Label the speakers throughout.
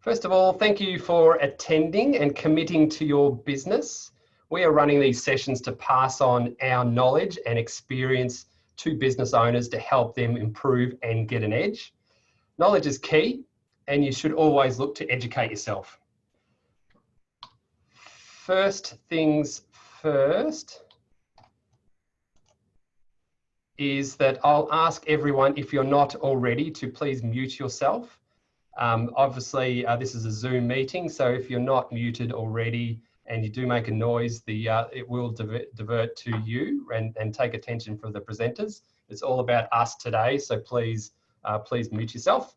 Speaker 1: First of all, thank you for attending and committing to your business. We are running these sessions to pass on our knowledge and experience to business owners to help them improve and get an edge. Knowledge is key, and you should always look to educate yourself. First things first is that I'll ask everyone, if you're not already, to please mute yourself. Obviously, this is a Zoom meeting, so if you're not muted already and you do make a noise, it will divert to you and take attention from the presenters. It's all about us today, so please mute yourself.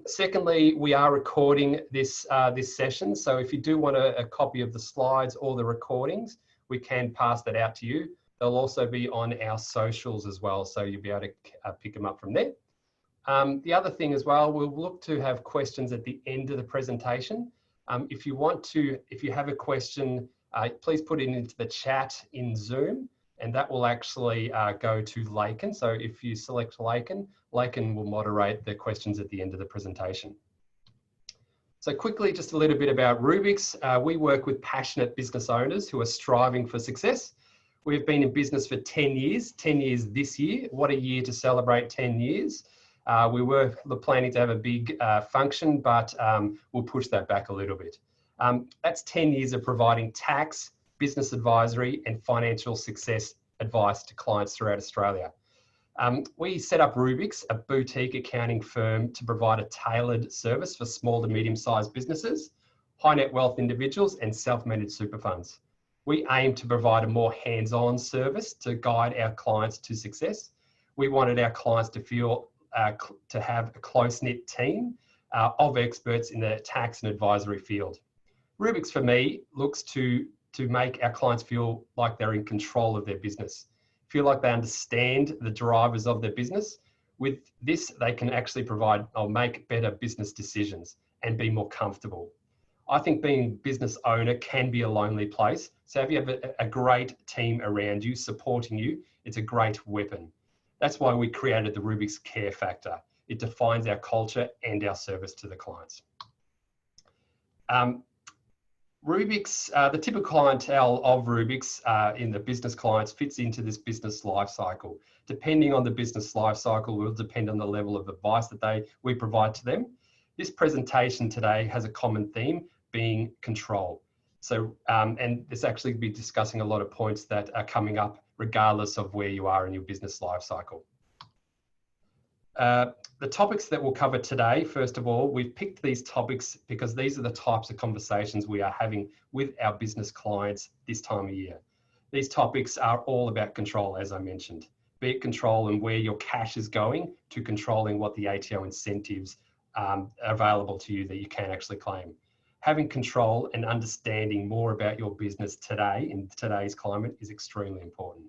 Speaker 1: Secondly, we are recording this session, so if you do want a copy of the slides or the recordings, we can pass that out to you. They'll also be on our socials as well, so you'll be able to pick them up from there. The other thing as well, we'll look to have questions at the end of the presentation. If you have a question, please put it into the chat in Zoom, and that will actually go to Laken. So if you select Laken, Laken will moderate the questions at the end of the presentation. So quickly, just a little bit about Rubik's. We work with passionate business owners who are striving for success. We've been in business for 10 years, 10 years this year. What a year to celebrate 10 years. We were planning to have a big function, but we'll push that back a little bit. That's 10 years of providing tax, business advisory and financial success advice to clients throughout Australia. We set up Rubik's, a boutique accounting firm, to provide a tailored service for small to medium-sized businesses, high net wealth individuals and self-managed super funds. We aim to provide a more hands-on service to guide our clients to success. We wanted our clients to feel to have a close-knit team of experts in the tax and advisory field. Rubik's, for me, looks to make our clients feel like they're in control of their business, feel like they understand the drivers of their business. With this, they can actually provide or make better business decisions and be more comfortable. I think being a business owner can be a lonely place. So if you have a great team around you, supporting you, it's a great weapon. That's why we created the Rubik's Care Factor. It defines our culture and our service to the clients. Rubik's, the typical clientele of Rubik's in the business clients fits into this business life cycle. Depending on the business life cycle will depend on the level of advice that we provide to them. This presentation today has a common theme, being control. So, and this actually be discussing a lot of points that are coming up regardless of where you are in your business life cycle. The topics that we'll cover today, first of all, we've picked these topics because these are the types of conversations we are having with our business clients this time of year. These topics are all about control, as I mentioned, be it control and where your cash is going to controlling what the ATO incentives are available to you that you can actually claim. Having control and understanding more about your business today in today's climate is extremely important.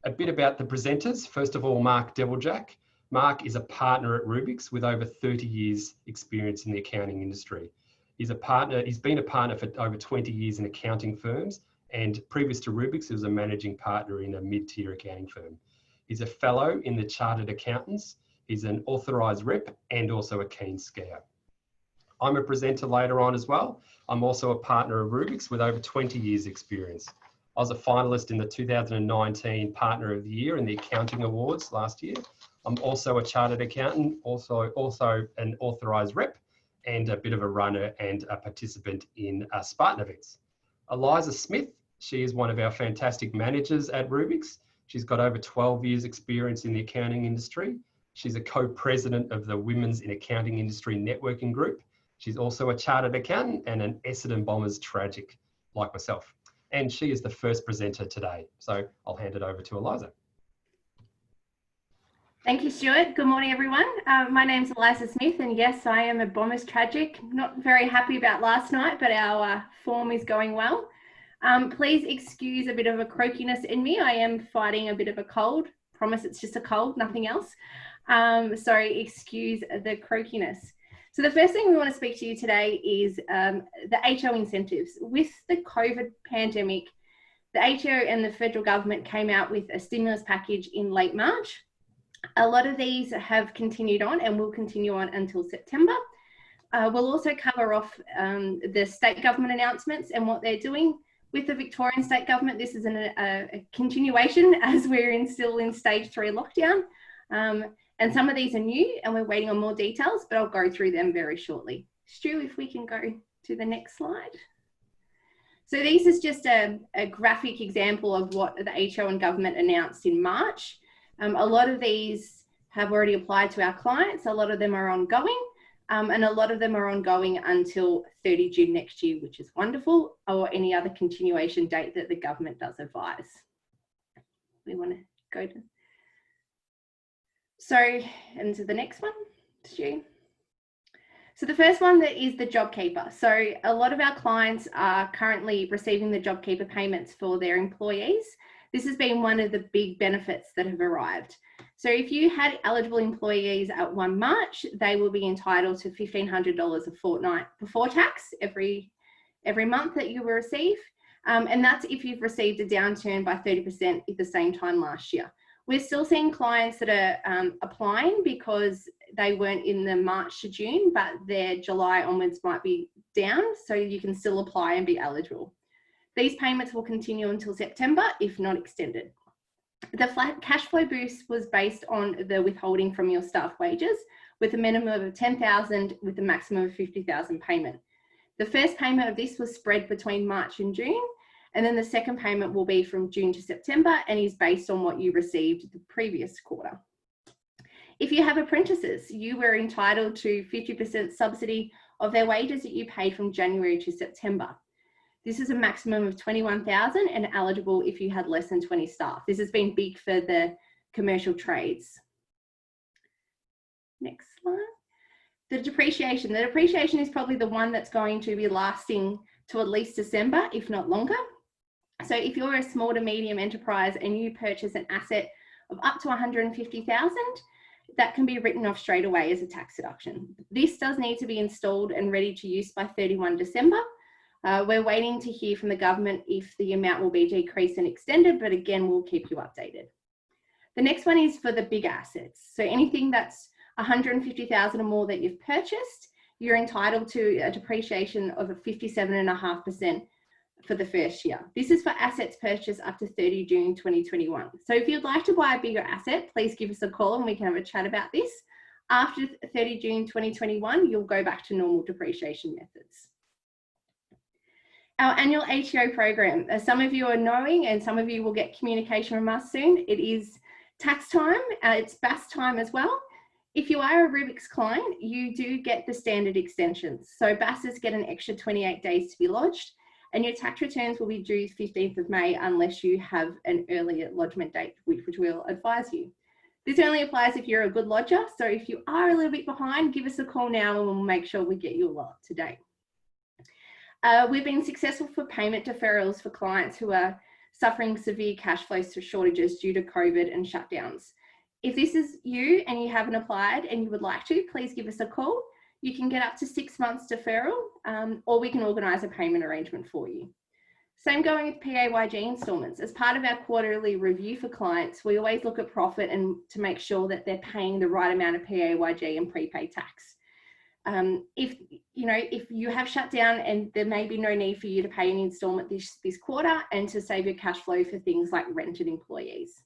Speaker 1: A bit about the presenters. First of all, Mark Deviljack. Mark is a partner at Rubik's with over 30 years experience in the accounting industry. He's been a partner for over 20 years in accounting firms, and previous to Rubik's, he was a managing partner in a mid-tier accounting firm. He's a fellow in the Chartered Accountants. He's an authorised rep and also a keen skier. I'm a presenter later on as well. I'm also a partner of Rubik's with over 20 years experience. I was a finalist in the 2019 Partner of the Year in the Accounting Awards last year. I'm also a chartered accountant, also an authorised rep and a bit of a runner and a participant in Spartan events. Eliza Smith, she is one of our fantastic managers at Rubik's. She's got over 12 years experience in the accounting industry. She's a co-president of the Women's in Accounting Industry Networking Group. She's also a chartered accountant and an Essendon Bombers tragic like myself. And she is the first presenter today. So I'll hand it over to Eliza.
Speaker 2: Thank you, Stuart. Good morning, everyone. My name's Eliza Smith, and yes, I am a Bombers tragic. Not very happy about last night, but our form is going well. Please excuse a bit of a croakiness in me. I am fighting a bit of a cold. Promise it's just a cold, nothing else. So excuse the croakiness. So the first thing we want to speak to you today is the ATO incentives. With the COVID pandemic, the ATO and the federal government came out with a stimulus package in late March. A lot of these have continued on and will continue on until September. We'll also cover off the state government announcements and what they're doing. With the Victorian state government, this is a continuation as we're still in stage 3 lockdown. And some of these are new and we're waiting on more details, but I'll go through them very shortly. Stu, if we can go to the next slide. So this is just a graphic example of what the HO and government announced in March. A lot of these have already applied to our clients. A lot of them are ongoing. And a lot of them are ongoing until 30 June next year, which is wonderful, or any other continuation date that the government does advise. We want to go to, and to the next one, Stu. So the first one that is the JobKeeper. So a lot of our clients are currently receiving the JobKeeper payments for their employees. This has been one of the big benefits that have arrived. So if you had eligible employees at 1 March, they will be entitled to $1,500 a fortnight before tax every month that you will receive. And that's if you've received a downturn by 30% at the same time last year. We're still seeing clients that are applying because they weren't in the March to June, but their July onwards might be down, so you can still apply and be eligible. These payments will continue until September, if not extended. The flat cash flow boost was based on the withholding from your staff wages with a minimum of $10,000 with a maximum of $50,000 payment. The first payment of this was spread between March and June, and then the second payment will be from June to September and is based on what you received the previous quarter. If you have apprentices, you were entitled to 50% subsidy of their wages that you paid from January to September. This is a maximum of $21,000 and eligible if you had less than 20 staff. This has been big for the commercial trades. Next slide. The depreciation. The depreciation is probably the one that's going to be lasting to at least December, if not longer. So if you're a small to medium enterprise and you purchase an asset of up to $150,000, that can be written off straight away as a tax deduction. This does need to be installed and ready to use by 31 December. We're waiting to hear from the government if the amount will be decreased and extended, but again, we'll keep you updated. The next one is for the big assets. So anything that's 150,000 or more that you've purchased, you're entitled to a depreciation of a 57.5% for the first year. This is for assets purchased up to 30 June 2021. So if you'd like to buy a bigger asset, please give us a call and we can have a chat about this. After 30 June 2021, you'll go back to normal depreciation methods. Our annual ATO program, as some of you are knowing and some of you will get communication from us soon, it is tax time, it's BAS time as well. If you are a Rubik's client, you do get the standard extensions. So BASs get an extra 28 days to be lodged and your tax returns will be due 15th of May unless you have an earlier lodgement date, which we'll advise you. This only applies if you're a good lodger. So if you are a little bit behind, give us a call now and we'll make sure we get you all up to date. We've been successful for payment deferrals for clients who are suffering severe cash flow shortages due to COVID and shutdowns. If this is you and you haven't applied and you would like to, please give us a call. You can get up to 6 months deferral or we can organise a payment arrangement for you. Same going with PAYG instalments. As part of our quarterly review for clients, we always look at profit and to make sure that they're paying the right amount of PAYG and prepaid tax. If you have shut down and there may be no need for you to pay an instalment this quarter and to save your cash flow for things like rented employees.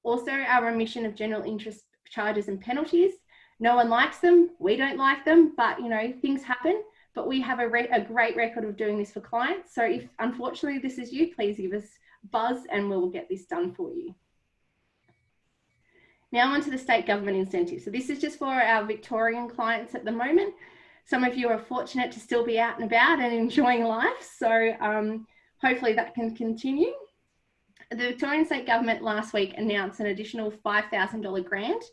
Speaker 2: Also, our remission of general interest charges and penalties. No one likes them, we don't like them, but things happen. But we have a great record of doing this for clients. So if unfortunately this is you, please give us a buzz and we'll get this done for you. Now on to the state government incentives. So this is just for our Victorian clients at the moment. Some of you are fortunate to still be out and about and enjoying life. So hopefully that can continue. The Victorian state government last week announced an additional $5,000 grant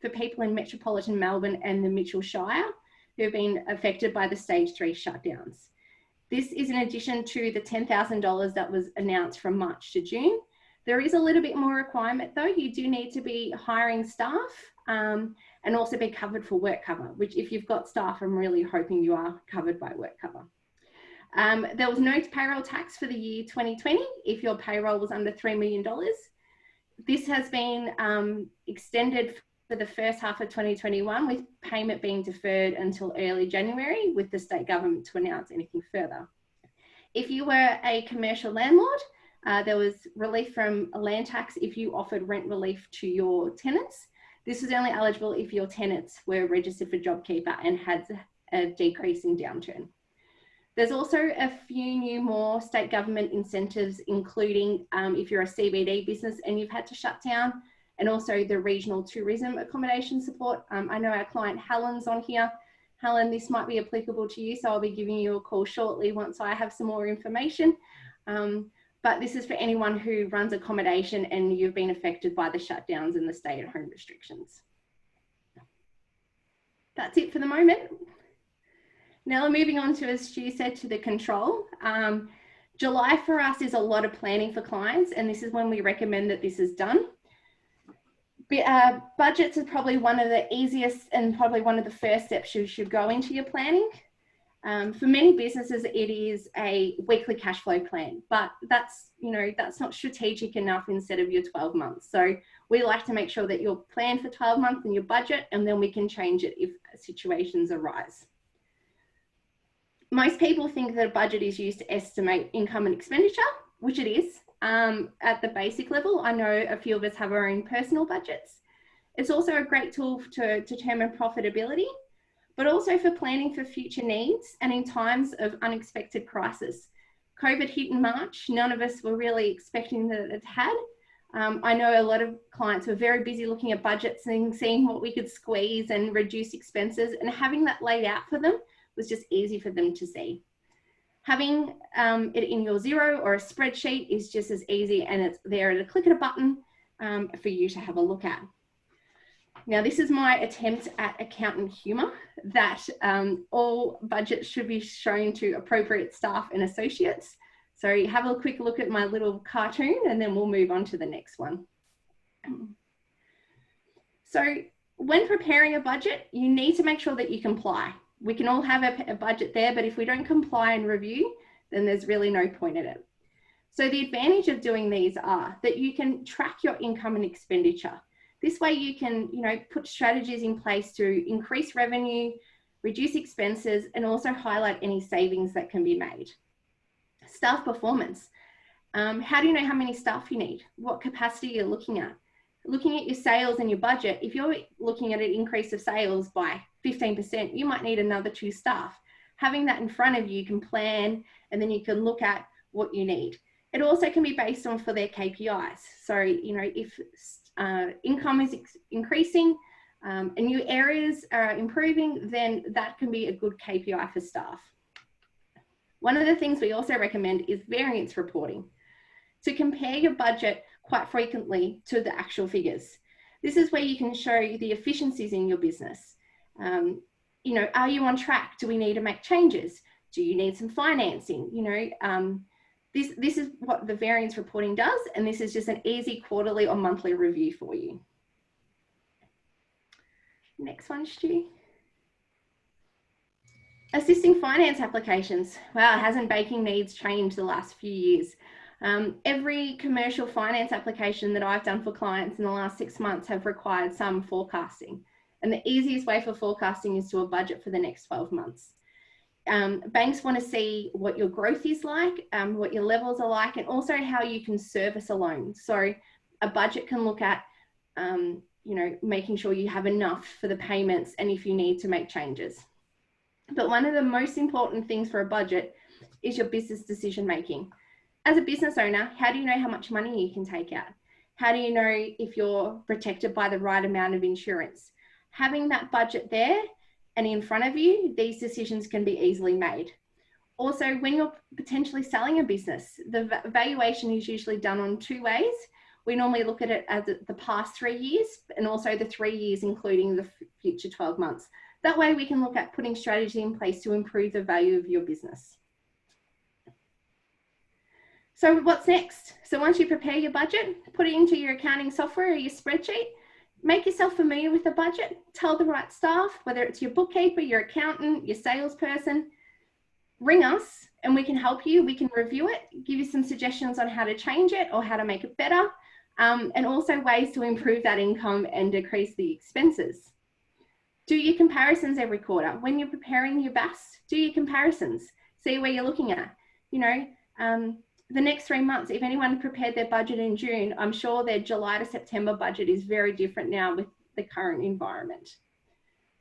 Speaker 2: for people in metropolitan Melbourne and the Mitchell Shire who have been affected by the stage 3 shutdowns. This is in addition to the $10,000 that was announced from March to June. There is a little bit more requirement though. You do need to be hiring staff and also be covered for work cover, which if you've got staff, I'm really hoping you are covered by work cover. There was no payroll tax for the year 2020 if your payroll was under $3 million. This has been extended for the first half of 2021, with payment being deferred until early January, with the state government to announce anything further. If you were a commercial landlord, there was relief from a land tax if you offered rent relief to your tenants. This was only eligible if your tenants were registered for JobKeeper and had a decreasing downturn. There's also a few new more state government incentives, including if you're a CBD business and you've had to shut down, and also the regional tourism accommodation support. I know our client Helen's on here. Helen, this might be applicable to you, so I'll be giving you a call shortly once I have some more information. But this is for anyone who runs accommodation and you've been affected by the shutdowns and the stay-at-home restrictions. That's it for the moment. Now moving on to, as Stu said, to the control. July for us is a lot of planning for clients, and this is when we recommend that this is done. Budgets are probably one of the easiest and probably one of the first steps you should go into your planning. For many businesses, it is a weekly cash flow plan, but that's not strategic enough instead of your 12 months. So we like to make sure that you're planned for 12 months in your budget, and then we can change it if situations arise. Most people think that a budget is used to estimate income and expenditure, which it is at the basic level. I know a few of us have our own personal budgets. It's also a great tool to determine profitability, but also for planning for future needs and in times of unexpected crisis. COVID hit in March. None of us were really expecting that it had. I know a lot of clients were very busy looking at budgets and seeing what we could squeeze and reduce expenses, and having that laid out for them was just easy for them to see. Having it in your Xero or a spreadsheet is just as easy, and it's there at a click of a button for you to have a look at. Now, this is my attempt at accountant humour, that all budgets should be shown to appropriate staff and associates. So have a quick look at my little cartoon, and then we'll move on to the next one. So when preparing a budget, you need to make sure that you comply. We can all have a budget there, but if we don't comply and review, then there's really no point in it. So the advantage of doing these are that you can track your income and expenditure. This way you can, put strategies in place to increase revenue, reduce expenses, and also highlight any savings that can be made. Staff performance. How do you know how many staff you need? What capacity you're looking at? Looking at your sales and your budget, if you're looking at an increase of sales by 15%, you might need another 2 staff. Having that in front of you, you can plan, and then you can look at what you need. It also can be based on for their KPIs. So, if income is increasing and new areas are improving, then that can be a good KPI for staff. One of the things we also recommend is variance reporting, to compare your budget quite frequently to the actual figures. This is where you can show the efficiencies in your business. Are you on track? Do we need to make changes? Do you need some financing? This is what the variance reporting does, and this is just an easy quarterly or monthly review for you. Next one, Stu. Assisting finance applications. Wow, hasn't banking needs changed the last few years? Every commercial finance application that I've done for clients in the last 6 months have required some forecasting. And the easiest way for forecasting is to a budget for the next 12 months. Banks want to see what your growth is like, what your levels are like, and also how you can service a loan. So a budget can look at, making sure you have enough for the payments and if you need to make changes. But one of the most important things for a budget is your business decision making. As a business owner, how do you know how much money you can take out? How do you know if you're protected by the right amount of insurance? Having that budget there and in front of you, these decisions can be easily made. Also, when you're potentially selling a business, the valuation is usually done on 2 ways. We normally look at it as the past 3 years and also the 3 years, including the future 12 months. That way we can look at putting strategy in place to improve the value of your business. So what's next? So once you prepare your budget, put it into your accounting software or your spreadsheet, make yourself familiar with the budget, tell the right staff, whether it's your bookkeeper, your accountant, your salesperson, ring us and we can help you. We can review it, give you some suggestions on how to change it or how to make it better. and also ways to improve that income and decrease the expenses. Do your comparisons every quarter. When you're preparing your BAS, do your comparisons. See where you're looking at. You know, the next 3 months, if anyone prepared their budget in June, I'm sure their July to September budget is very different now with the current environment.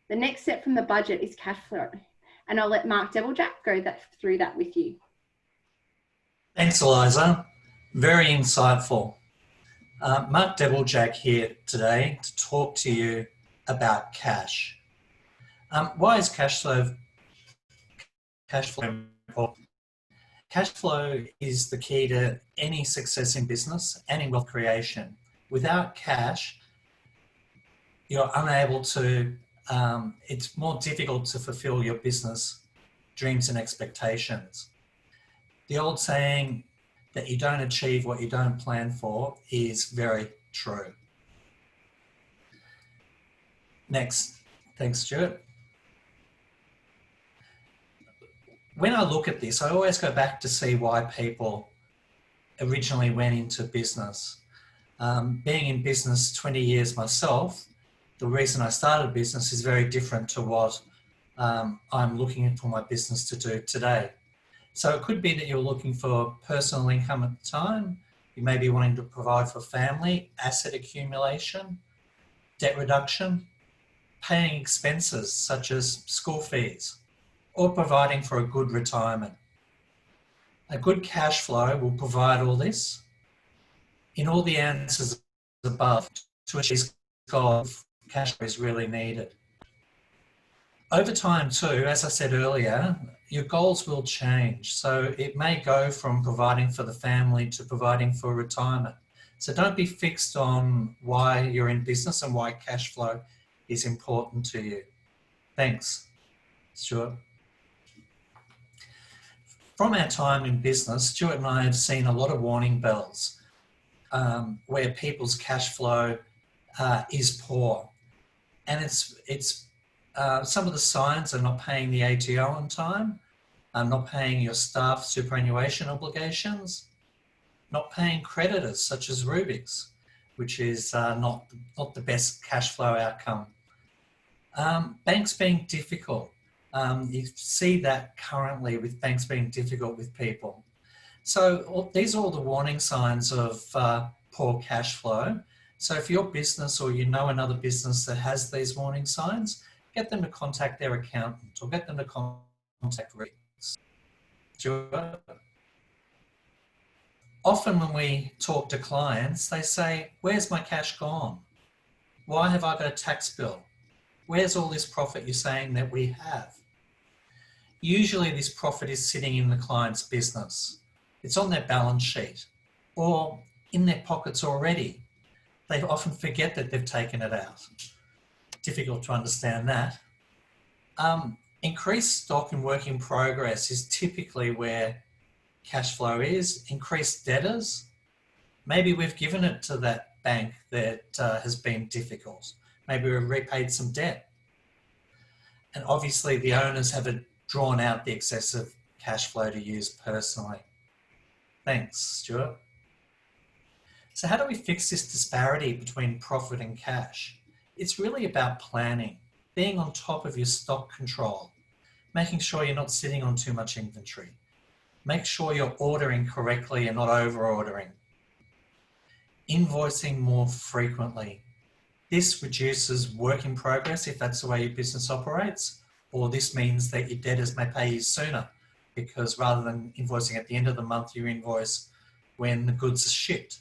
Speaker 2: The next step from the budget is cash flow. And I'll let Mark Deviljack go through that with you.
Speaker 3: Thanks, Eliza. Very insightful. Mark Deviljack here today to talk to you about cash. Why is cash flow important? Cash flow is the key to any success in business and in wealth creation. Without cash, you're unable to, it's more difficult to fulfill your business dreams and expectations. The old saying that you don't achieve what you don't plan for is very true. Next. Thanks, Stuart. When I look at this, I always go back to see why people originally went into business. Being in business 20 years myself, the reason I started business is very different to what I'm looking for my business to do today. So it could be that you're looking for personal income at the time. You may be wanting to provide for family, asset accumulation, debt reduction, paying expenses such as school fees, or providing for a good retirement. A good cash flow will provide all this. In all the answers above, to achieve this goal, cash flow is really needed. Over time too, as I said earlier, your goals will change. So it may go from providing for the family to providing for retirement. So don't be fixed on why you're in business and why cash flow is important to you. Thanks, Stuart. From our time in business, Stuart and I have seen a lot of warning bells where people's cash flow is poor. And it's some of the signs are not paying the ATO on time, not paying your staff superannuation obligations, not paying creditors such as Rubik's, which is not the best cash flow outcome. Banks being difficult. You see that currently with banks being difficult with people. So these are all the warning signs of poor cash flow. So if your business or you know another business that has these warning signs, get them to contact their accountant or get them to contact Rubik's. Often when we talk to clients, they say, where's my cash gone? Why have I got a tax bill? Where's all this profit you're saying that we have? Usually this profit is sitting in the client's business. It's on their balance sheet or in their pockets already. They often forget that they've taken it out. Difficult to understand that. Increased stock and work in progress is typically where cash flow is. Increased debtors. Maybe we've given it to that bank that has been difficult. Maybe we've repaid some debt. And obviously the owners haven't drawn out the excessive cash flow to use personally. Thanks, Stuart. So how do we fix this disparity between profit and cash? It's really about planning, being on top of your stock control, making sure you're not sitting on too much inventory. Make sure you're ordering correctly and not over-ordering. Invoicing more frequently. This reduces work in progress if that's the way your business operates, or this means that your debtors may pay you sooner because rather than invoicing at the end of the month, you invoice when the goods are shipped.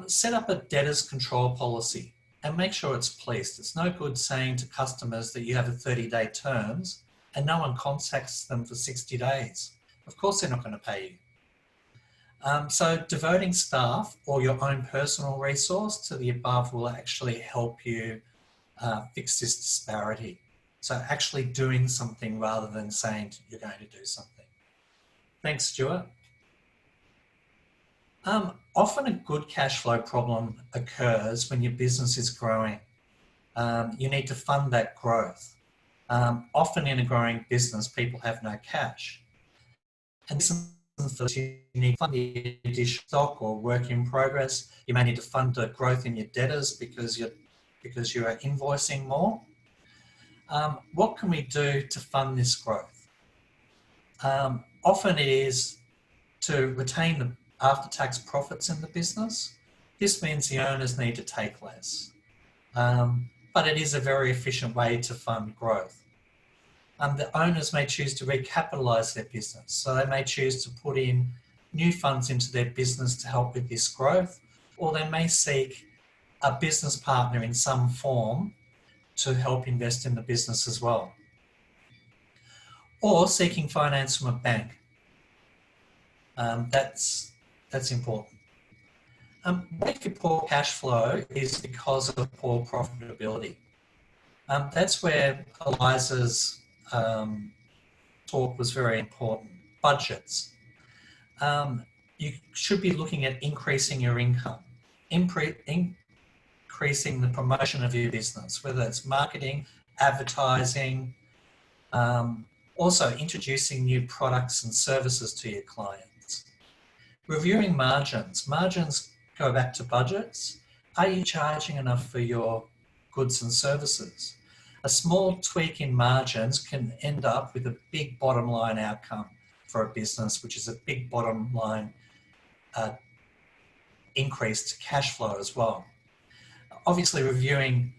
Speaker 3: Set up a debtors control policy and make sure it's policed. It's no good saying to customers that you have a 30-day terms and no one contacts them for 60 days. Of course they're not going to pay you. So devoting staff or your own personal resource to the above will actually help you fix this disparity. So actually doing something rather than saying you're going to do something. Thanks, Stuart. Often a good cash flow problem occurs when your business is growing. You need to fund that growth. Often in a growing business, people have no cash. And this for this, you need to fund the additional stock or work in progress. You may need to fund the growth in your debtors because you are invoicing more. What can we do to fund this growth? Often it is to retain the after-tax profits in the business. This means the owners need to take less. But it is a very efficient way to fund growth. The owners may choose to recapitalise their business. So they may choose to put in new funds into their business to help with this growth, or they may seek a business partner in some form to help invest in the business as well. Or seeking finance from a bank. That's important. If your poor cash flow is because of poor profitability. That's where Eliza's talk was very important. Budgets. You should be looking at increasing your income, increasing the promotion of your business, whether it's marketing, advertising, also introducing new products and services to your clients. Reviewing margins. Margins go back to budgets. Are you charging enough for your goods and services? A small tweak in margins can end up with a big bottom line outcome for a business, which is a big bottom line increase to cash flow as well. Obviously reviewing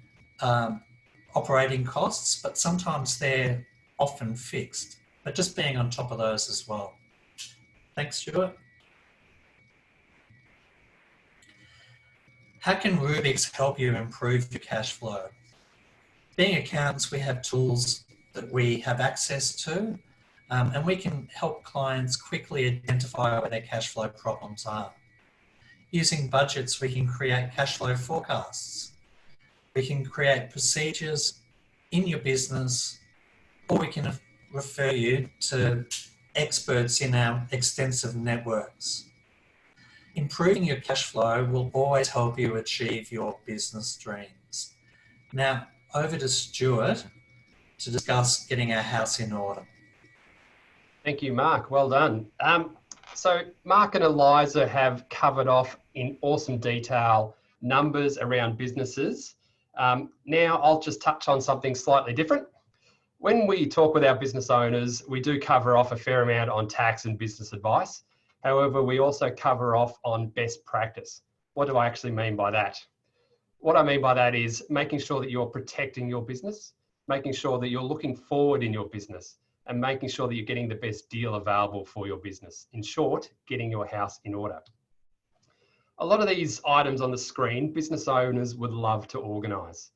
Speaker 3: operating costs, but sometimes they're often fixed, but just being on top of those as well. Thanks, Stuart. How can Rubik's help you improve your cash flow? Being accountants, we have tools that we have access to, and we can help clients quickly identify where their cash flow problems are. Using budgets, we can create cash flow forecasts. We can create procedures in your business, or we can refer you to experts in our extensive networks. Improving your cash flow will always help you achieve your business dreams. Now, over to Stuart to discuss getting our house in order.
Speaker 1: Thank you, Mark. Well done. So Mark and Eliza have covered off in awesome detail numbers around businesses. Now I'll just touch on something slightly different. When we talk with our business owners, we do cover off a fair amount on tax and business advice. However, we also cover off on best practice. What do I actually mean by that? What I mean by that is making sure that you're protecting your business, making sure that you're looking forward in your business, and making sure that you're getting the best deal available for your business. In short, getting your house in order. A lot of these items on the screen, business owners would love to organise.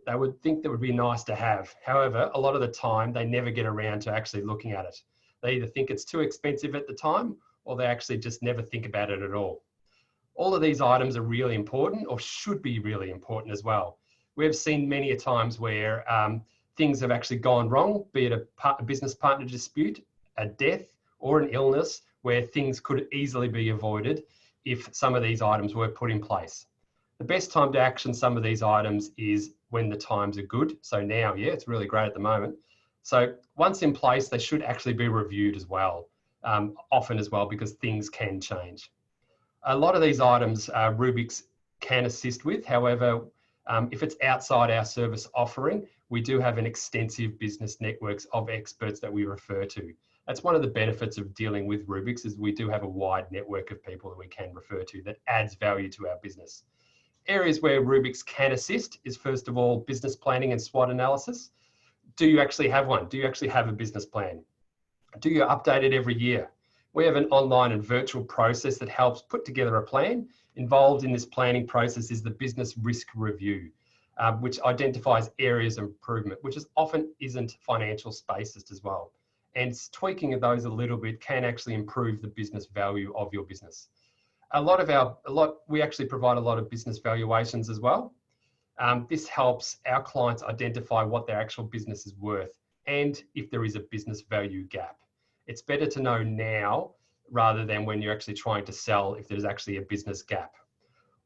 Speaker 1: They would think that would be nice to have. However, a lot of the time, they never get around to actually looking at it. They either think it's too expensive at the time, or they actually just never think about it at all. All of these items are really important, or should be really important as well. We've seen many a times where things have actually gone wrong, be it a business partner dispute, a death, or an illness, where things could easily be avoided if some of these items were put in place. The best time to action some of these items is when the times are good. So now, yeah, it's really great at the moment. So once in place, they should actually be reviewed as well, often as well, because things can change. A lot of these items Rubik's can assist with. However, if it's outside our service offering, we do have an extensive business networks of experts that we refer to. That's one of the benefits of dealing with Rubik's, is we do have a wide network of people that we can refer to that adds value to our business. Areas where Rubik's can assist is, first of all, business planning and SWOT analysis. Do you actually have one? Do you actually have a business plan? Do you update it every year? We have an online and virtual process that helps put together a plan. Involved in this planning process is the business risk review, which identifies areas of improvement, which often isn't financial based as well. And tweaking of those a little bit can actually improve the business value of your business. We actually provide a lot of business valuations as well. This helps our clients identify what their actual business is worth and if there is a business value gap. It's better to know now rather than when you're actually trying to sell if there's actually a business gap.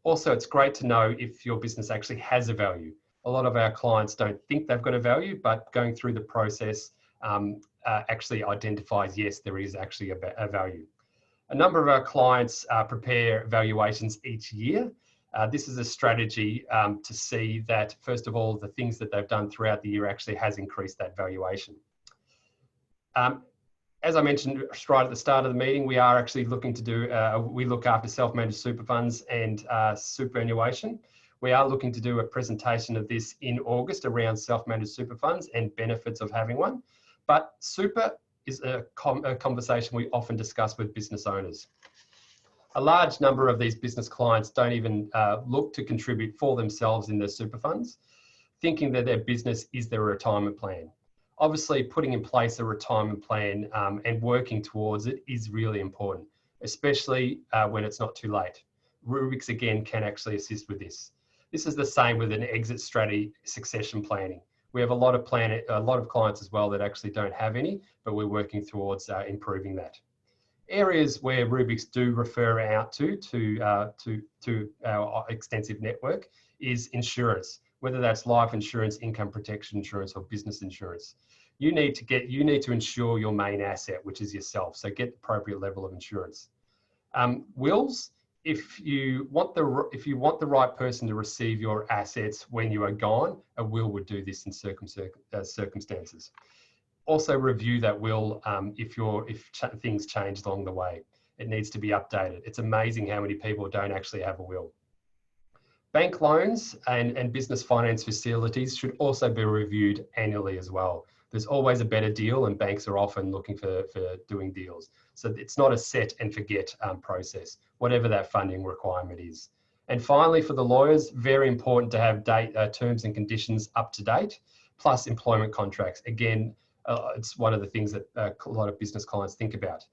Speaker 1: Also, it's great to know if your business actually has a value. A lot of our clients don't think they've got a value, but going through the process actually identifies, yes, there is actually a value. A number of our clients prepare valuations each year. This is a strategy to see that, first of all, the things that they've done throughout the year actually has increased that valuation. As I mentioned right at the start of the meeting, we are actually looking to do, we look after self-managed super funds and superannuation. We are looking to do a presentation of this in August around self-managed super funds and benefits of having one. But super is a conversation we often discuss with business owners. A large number of these business clients don't even look to contribute for themselves in their super funds, thinking that their business is their retirement plan. Obviously, putting in place a retirement plan and working towards it is really important, especially when it's not too late. Rubik's, again, can actually assist with this. This is the same with an exit strategy, succession planning. We have a lot of clients as well that actually don't have any, but we're working towards improving that. Areas where Rubik's do refer out to our extensive network is insurance, whether that's life insurance, income protection insurance, or business insurance. You need to insure your main asset, which is yourself. So get the appropriate level of insurance. Wills, if you want the right person to receive your assets when you are gone, a will would do this in circumstances. Also review that will if things change along the way. It needs to be updated. It's amazing how many people don't actually have a will. Bank loans and business finance facilities should also be reviewed annually as well. There's always a better deal, and banks are often looking for doing deals. So it's not a set and forget process, whatever that funding requirement is. And finally, for the lawyers, very important to have terms and conditions up to date, plus employment contracts. Again, it's one of the things that a lot of business clients think about.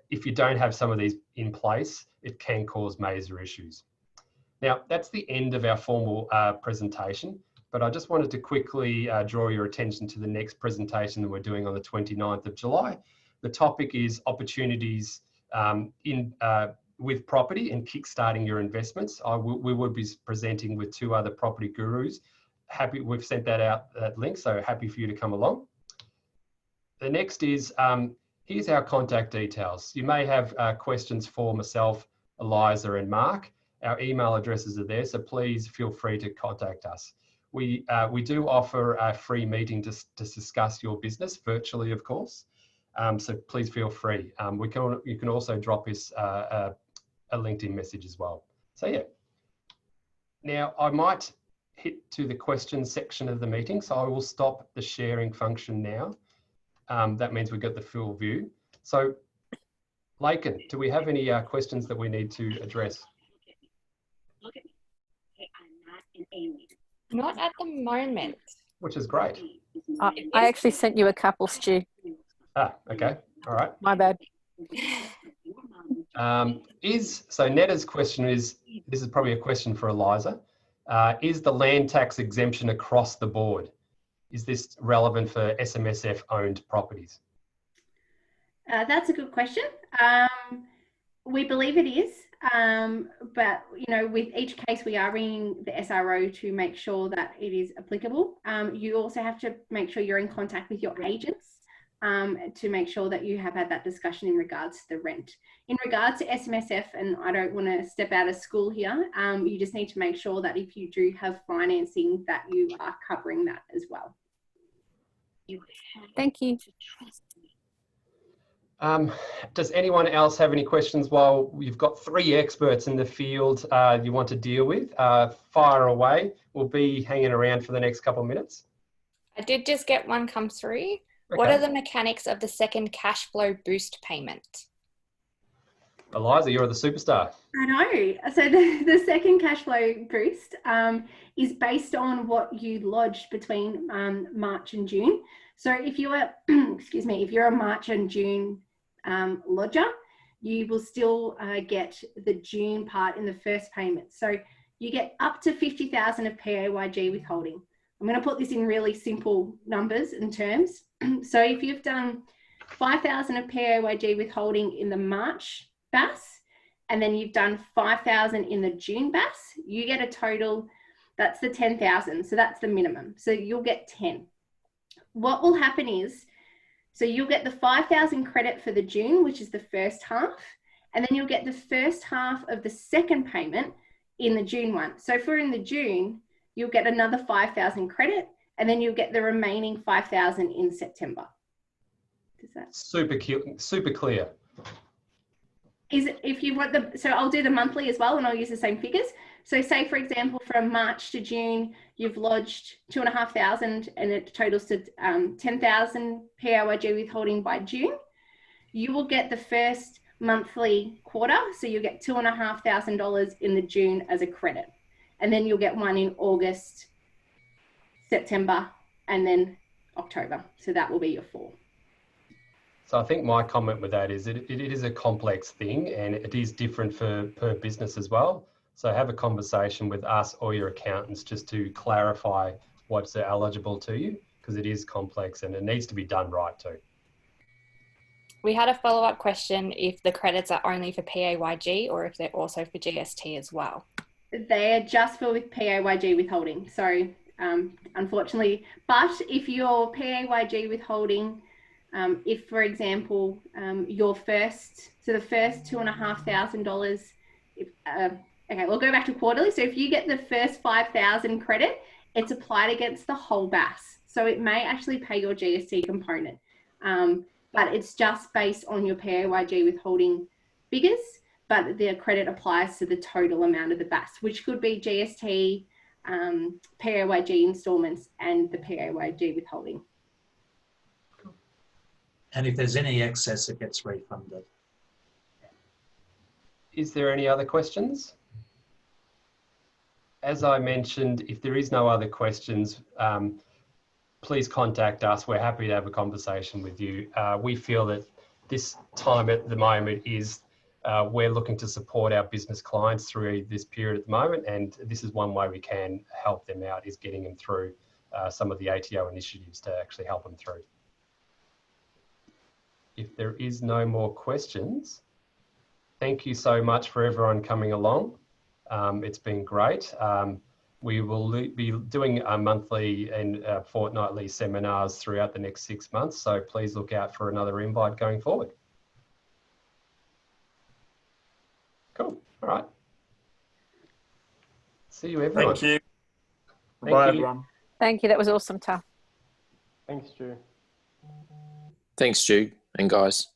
Speaker 1: If you don't have some of these in place, it can cause major issues. Now, that's the end of our formal presentation, but I just wanted to quickly draw your attention to the next presentation that we're doing on the 29th of July. The topic is opportunities with property and kickstarting your investments. We will be presenting with two other property gurus. We've sent that link, so happy for you to come along. The next is, here's our contact details. You may have questions for myself, Eliza and Mark. Our email addresses are there, so please feel free to contact us. We do offer a free meeting to discuss your business virtually, of course. So please feel free. You can also drop us a LinkedIn message as well. So yeah. Now I might hit to the questions section of the meeting, so I will stop the sharing function now. That means we get the full view. So, Laken, do we have any questions that we need to address?
Speaker 4: Not at the moment.
Speaker 1: Which is great.
Speaker 5: I actually sent you a couple, Stu.
Speaker 1: Ah, okay. All right.
Speaker 5: My bad.
Speaker 1: So Netta's question is, this is probably a question for Eliza. Is the land tax exemption across the board? Is this relevant for SMSF owned properties?
Speaker 2: That's a good question. We believe it is, but with each case we are ringing the SRO to make sure that it is applicable. You also have to make sure you're in contact with your agents to make sure that you have had that discussion in regards to the rent. In regards to SMSF, and I don't want to step out of school here, you just need to make sure that if you do have financing that you are covering that as well.
Speaker 5: Thank you.
Speaker 1: Does anyone else have any questions while you've got three experts in the field you want to deal with? Fire away. We'll be hanging around for the next couple of minutes.
Speaker 4: I did just get one come through.
Speaker 1: Okay.
Speaker 4: What are the mechanics of the second cash flow boost payment?
Speaker 1: Eliza, you're the superstar.
Speaker 2: I know. So the second cash flow boost is based on what you lodged between March and June. So if you are, excuse me, if you're a March and June lodger, you will still get the June part in the first payment. So you get up to 50,000 of PAYG withholding. I'm going to put this in really simple numbers and terms. So if you've done 5,000 of PAYG withholding in the March BAS, and then you've done 5,000 in the June BAS, you get a total, that's the 10,000. So that's the minimum. So you'll get 10. What will happen is, so you'll get the 5,000 credit for the June, which is the first half, And then you'll get the first half of the second payment in the June one. So for in the June, you'll get another 5,000 credit, and then you'll get the remaining 5,000 in September. Does that?
Speaker 1: Super clear.
Speaker 2: Is it, if you want the, so I'll do the monthly as well, and I'll use the same figures. So say, for example, from March to June, you've lodged 2,500 and it totals to 10,000 PAYG withholding by June. You will get the first monthly quarter. So you'll get $2,500 in the June as a credit. And then you'll get one in August, September, and then October. So that will be your 4.
Speaker 1: So I think my comment with that is it is a complex thing, and it is different per business as well. So have a conversation with us or your accountants just to clarify what's eligible to you, because it is complex and it needs to be done right too.
Speaker 4: We had a follow-up question if the credits are only for PAYG or if they're also for GST as well.
Speaker 2: They are just for PAYG withholding. So unfortunately, but if your PAYG withholding, if for example, your first, so the first $2,500, okay, we'll go back to quarterly. So if you get the first 5,000 credit, it's applied against the whole BAS. So it may actually pay your GST component, but it's just based on your PAYG withholding figures, but the credit applies to the total amount of the BAS, which could be GST, PAYG installments, and the PAYG withholding.
Speaker 3: And if there's any excess, it gets refunded.
Speaker 1: Is there any other questions? As I mentioned, if there is no other questions, please contact us. We're happy to have a conversation with you. We feel that this time at the moment is we're looking to support our business clients through this period at the moment, and this is one way we can help them out, is getting them through some of the ATO initiatives to actually help them through. If there is no more questions, thank you so much for everyone coming along. It's been great. We will be doing a monthly and fortnightly seminars throughout the next 6 months, so please look out for another invite going forward. Cool. All right. See you, everyone.
Speaker 6: Thank you.
Speaker 1: Thank
Speaker 6: Bye,
Speaker 1: you.
Speaker 6: everyone.
Speaker 5: Thank you. That was awesome, Tal.
Speaker 6: Thanks, Stu.
Speaker 7: Thanks, Stu and guys.